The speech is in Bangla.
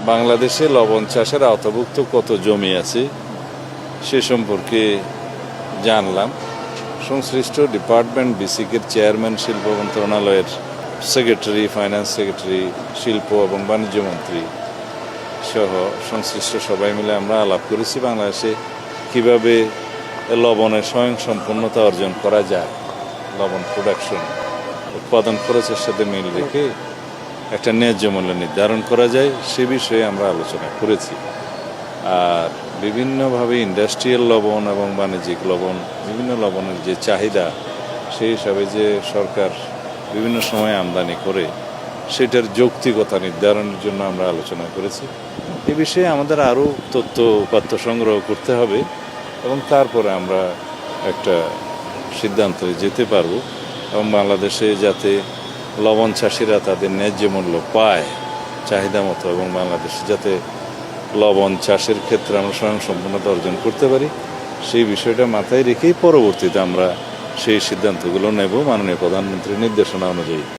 বাংলাদেশে লবণ চাষের আওতাভুক্ত কত জমি আছে সে সম্পর্কে জানলাম। সংশ্লিষ্ট ডিপার্টমেন্ট বিসিকের চেয়ারম্যান শিল্প মন্ত্রণালয়ের সেক্রেটারি, ফাইন্যান্স সেক্রেটারি, শিল্প এবং বাণিজ্য মন্ত্রী সহ সংশ্লিষ্ট সবাই মিলে আমরা আলাপ করেছি বাংলাদেশে কীভাবে লবণের স্বয়ংসম্পূর্ণতা অর্জন করা যায়, লবণ প্রোডাকশন উৎপাদন খরচের সাথে মিল রেখে একটা ন্যায্য মূল্য নির্ধারণ করা যায় সে বিষয়ে আমরা আলোচনা করেছি। আর বিভিন্নভাবে ইন্ডাস্ট্রিয়াল লবণ এবং বাণিজ্যিক লবণ, বিভিন্ন লবণের যে চাহিদা সেই হিসাবে যে সরকার বিভিন্ন সময় আমদানি করে সেটার যৌক্তিকতা নির্ধারণের জন্য আমরা আলোচনা করেছি। এ বিষয়ে আমাদের আরও তথ্য উপাত্ত সংগ্রহ করতে হবে এবং তারপরে আমরা একটা সিদ্ধান্তে যেতে পারব এবং বাংলাদেশে যাতে লবণ চাষিরা তাদের ন্যায্য মূল্য পায় চাহিদা মতো এবং বাংলাদেশে যাতে লবণ চাষের ক্ষেত্রে আমরা স্বয়ংসম্পূর্ণতা অর্জন করতে পারি সেই বিষয়টা মাথায় রেখেই পরবর্তীতে আমরা সেই সিদ্ধান্তগুলো নেব মাননীয় প্রধানমন্ত্রীর নির্দেশনা অনুযায়ী।